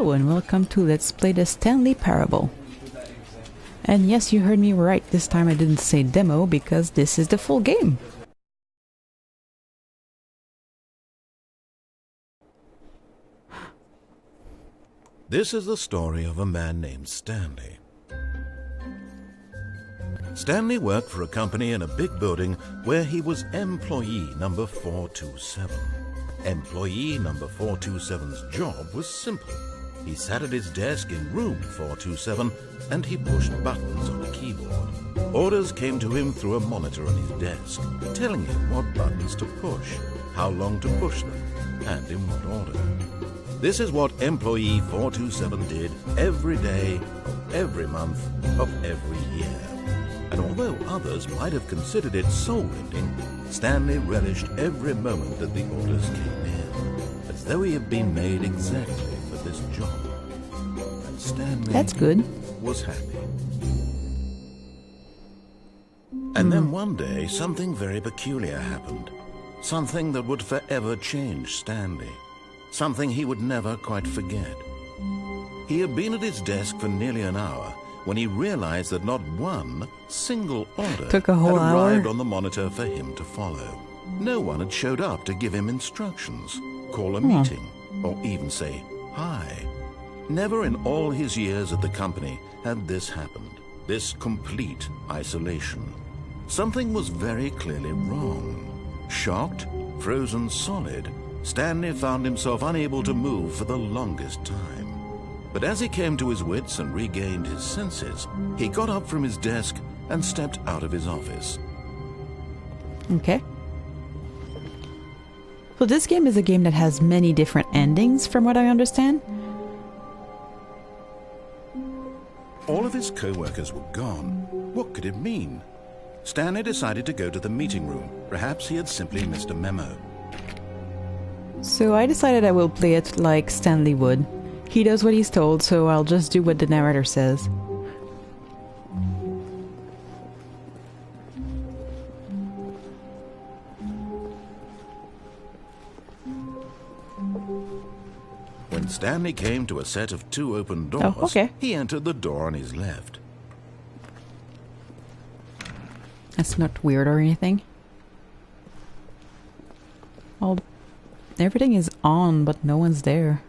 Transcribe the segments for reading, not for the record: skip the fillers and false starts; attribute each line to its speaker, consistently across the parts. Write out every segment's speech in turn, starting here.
Speaker 1: Hello and welcome to Let's Play the Stanley Parable. And yes, you heard me right, this time I didn't say demo because this is the full game.
Speaker 2: This is the story of a man named Stanley. Stanley worked for a company in a big building where he was employee number 427. Employee number 427's job was simple. He sat at his desk in room 427 and he pushed buttons on a keyboard. Orders came to him through a monitor on his desk, telling him what buttons to push, how long to push them, and in what order. This is what employee 427 did every day of every month of every year. And although others might have considered it soul-rending, Stanley relished every moment that the orders came in, as though he had been made exactly for this job. And Stanley
Speaker 1: That's good.
Speaker 2: was happy. And then one day, something very peculiar happened. Something that would forever change Stanley. Something he would never quite forget. He had been at his desk for nearly an hour when he realized that not one single order
Speaker 1: Took a whole
Speaker 2: had arrived
Speaker 1: hour?
Speaker 2: on the monitor for him to follow. No one had showed up to give him instructions, call a meeting, or even say hi. Never in all his years at the company had this happened, this complete isolation. Something was very clearly wrong. Shocked, frozen solid, Stanley found himself unable to move for the longest time. But as he came to his wits and regained his senses, he got up from his desk and stepped out of his office.
Speaker 1: Okay. So this game is a game that has many different endings from what I understand.
Speaker 2: All of his co-workers were gone. What could it mean? Stanley decided to go to the meeting room. Perhaps he had simply missed a memo.
Speaker 1: So I decided I will play it like Stanley would. He does what he's told, so I'll just do what the narrator says.
Speaker 2: When Stanley came to a set of two open doors, he entered the door on his left.
Speaker 1: That's not weird or anything. Well, everything is on, but no one's there.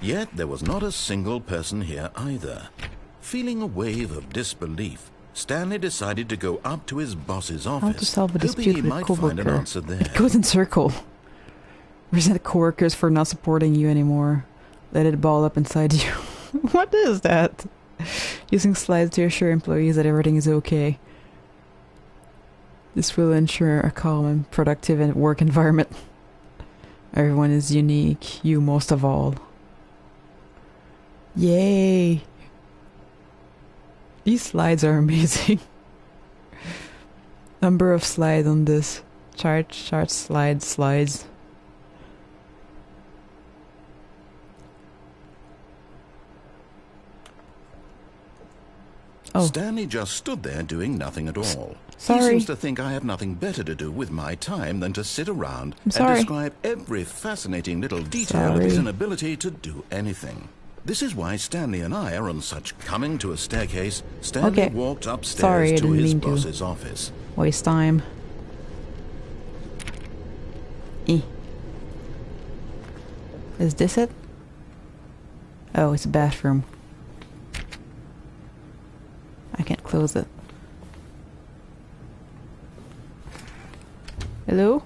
Speaker 2: Yet there was not a single person here either. Feeling a wave of disbelief, Stanley decided to go up to his boss's office,
Speaker 1: How to solve a
Speaker 2: hoping
Speaker 1: dispute
Speaker 2: he
Speaker 1: with a
Speaker 2: might find an
Speaker 1: coworker.
Speaker 2: answer there.
Speaker 1: It goes in circle. Resent coworkers for not supporting you anymore. Let it ball up inside you. What is that? Using slides to assure employees that everything is okay. This will ensure a calm and productive work environment. Everyone is unique, you most of all. Yay! These slides are amazing. Number of slides on this. Chart, slides. Oh.
Speaker 2: Stanley just stood there doing nothing at all.
Speaker 1: Sorry.
Speaker 2: He seems to think I have nothing better to do with my time than to sit around and describe every fascinating little detail of his inability to do anything. This is why Stanley and I are on such coming to a staircase. Stanley walked upstairs to his boss's office.
Speaker 1: Waste time. Is this it? Oh, it's a bathroom. I can't close it. Hello?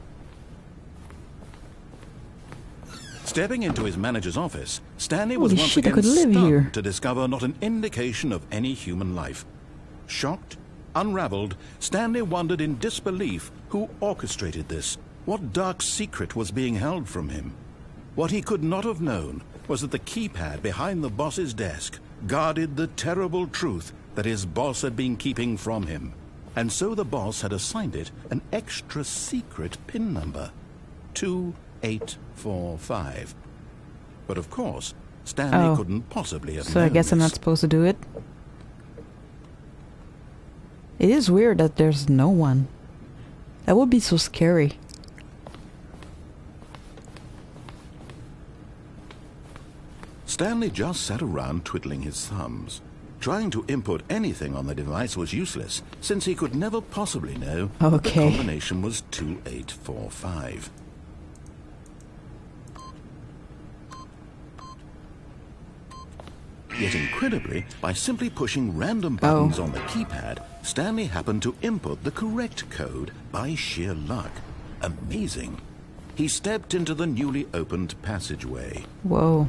Speaker 2: Stepping into his manager's office, Stanley was
Speaker 1: Holy
Speaker 2: once
Speaker 1: shit, I
Speaker 2: again
Speaker 1: could live
Speaker 2: stunned
Speaker 1: here.
Speaker 2: to discover not an indication of any human life. Shocked, unraveled, Stanley wondered in disbelief who orchestrated this, what dark secret was being held from him. What he could not have known was that the keypad behind the boss's desk guarded the terrible truth that his boss had been keeping from him. And so the boss had assigned it an extra secret PIN number, 2845. But of course, Stanley couldn't possibly have known
Speaker 1: So I guess I'm not supposed to do it. It is weird that there's no one. That would be so scary.
Speaker 2: Stanley just sat around twiddling his thumbs. Trying to input anything on the device was useless, since he could never possibly know the combination was 2845. Yet incredibly, by simply pushing random buttons on the keypad, Stanley happened to input the correct code by sheer luck. Amazing. He stepped into the newly opened passageway.
Speaker 1: Whoa.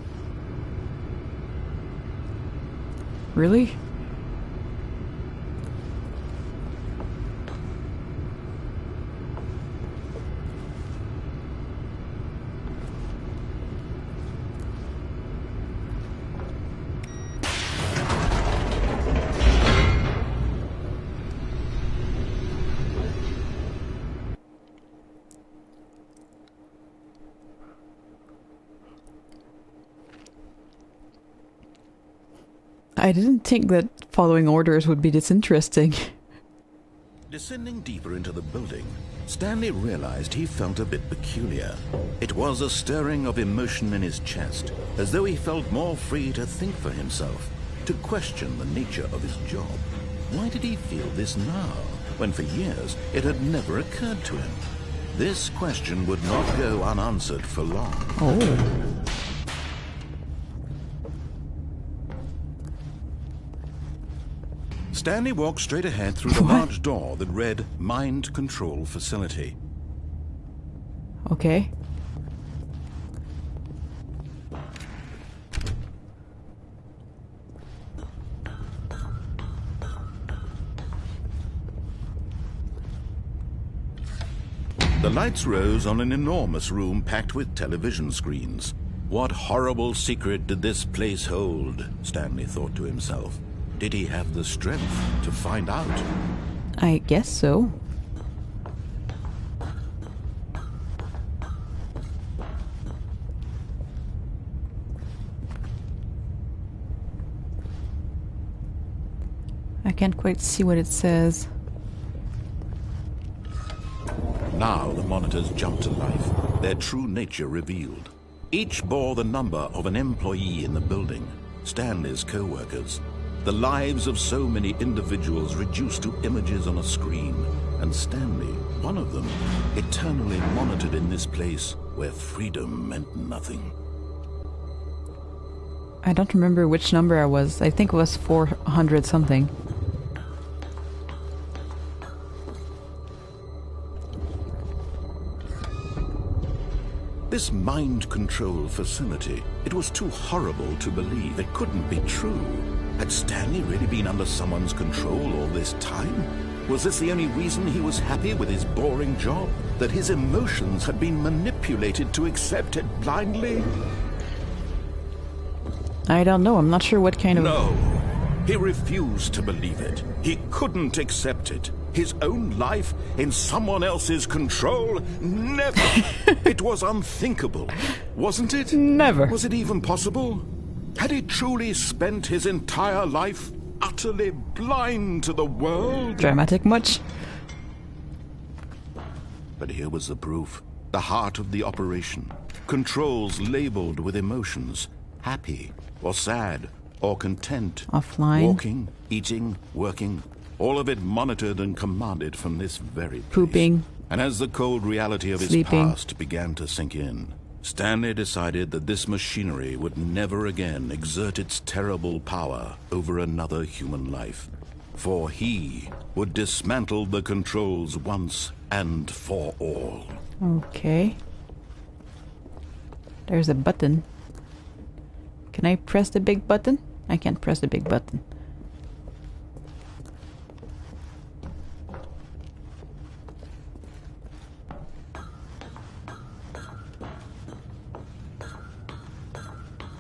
Speaker 1: Really? I didn't think that following orders would be this interesting.
Speaker 2: Descending deeper into the building, Stanley realized he felt a bit peculiar. It was a stirring of emotion in his chest, as though he felt more free to think for himself, to question the nature of his job. Why did he feel this now, when for years it had never occurred to him? This question would not go unanswered for long.
Speaker 1: Oh.
Speaker 2: Stanley walked straight ahead through the large door that read Mind Control Facility.
Speaker 1: Okay.
Speaker 2: The lights rose on an enormous room packed with television screens. What horrible secret did this place hold? Stanley thought to himself. Did he have the strength to find out?
Speaker 1: I guess so. I can't quite see what it says.
Speaker 2: Now the monitors jumped to life, their true nature revealed. Each bore the number of an employee in the building, Stanley's co-workers. The lives of so many individuals reduced to images on a screen, and Stanley, one of them, eternally monitored in this place where freedom meant nothing.
Speaker 1: I don't remember which number I was. I think it was 400 something.
Speaker 2: This mind control facility, it was too horrible to believe. It couldn't be true. Had Stanley really been under someone's control all this time? Was this the only reason he was happy with his boring job? That his emotions had been manipulated to accept it blindly?
Speaker 1: I don't know. I'm not sure what kind of...
Speaker 2: No. He refused to believe it. He couldn't accept it. His own life in someone else's control? Never! It was unthinkable, wasn't it?
Speaker 1: Never.
Speaker 2: Was it even possible? Had he truly spent his entire life utterly blind to the world?
Speaker 1: Dramatic much?
Speaker 2: But here was the proof. The heart of the operation. Controls labeled with emotions. Happy, or sad, or content.
Speaker 1: Offline.
Speaker 2: Walking, eating, working. All of it monitored and commanded from this very place.
Speaker 1: Pooping.
Speaker 2: And as the cold reality of
Speaker 1: Sleeping.
Speaker 2: his past began to sink in, Stanley decided that this machinery would never again exert its terrible power over another human life. For he would dismantle the controls once and for all.
Speaker 1: Okay. There's a button. Can I press the big button? I can't press the big button.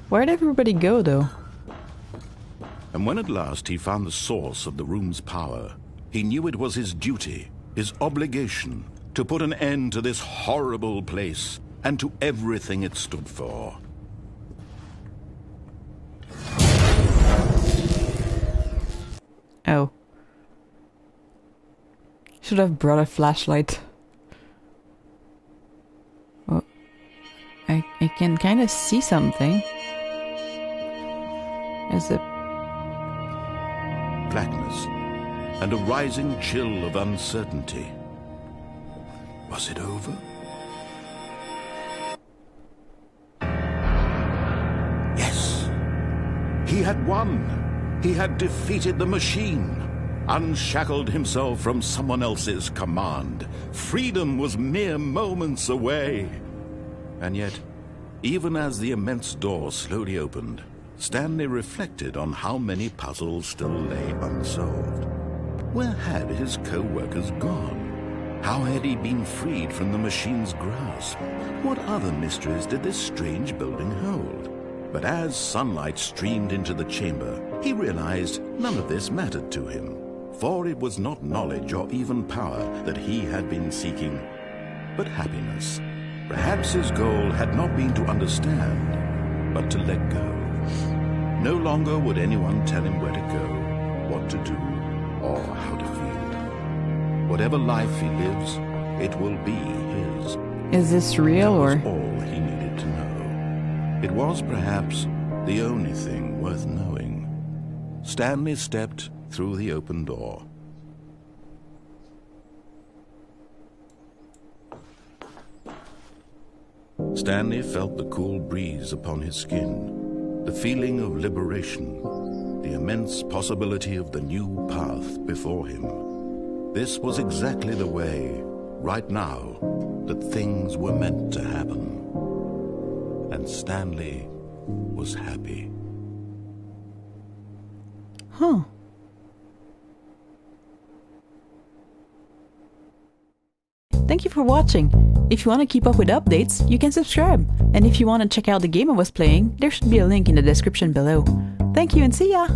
Speaker 1: Where'd everybody go, though?
Speaker 2: And when at last he found the source of the room's power, he knew it was his duty, his obligation, to put an end to this horrible place and to everything it stood for.
Speaker 1: Oh. Should have brought a flashlight. I can kind of see something. Is it?
Speaker 2: Blackness and a rising chill of uncertainty. Was it over? Yes. He had won. He had defeated the machine, unshackled himself from someone else's command. Freedom was mere moments away. And yet, even as the immense door slowly opened, Stanley reflected on how many puzzles still lay unsolved. Where had his co-workers gone? How had he been freed from the machine's grasp? What other mysteries did this strange building hold? But as sunlight streamed into the chamber, he realized none of this mattered to him, for it was not knowledge or even power that he had been seeking, but happiness. Perhaps his goal had not been to understand, but to let go. No longer would anyone tell him where to go, what to do, or how to feel. Whatever life he lives, it will be his.
Speaker 1: Is this real or?
Speaker 2: That was all he needed to know. It was perhaps the only thing worth knowing. Stanley stepped through the open door. Stanley felt the cool breeze upon his skin, the feeling of liberation, the immense possibility of the new path before him. This was exactly the way, right now, that things were meant to happen. And Stanley was happy.
Speaker 1: Huh. Thank you for watching. If you want to keep up with updates, you can subscribe. And if you want to check out the game I was playing, there should be a link in the description below. Thank you and see ya!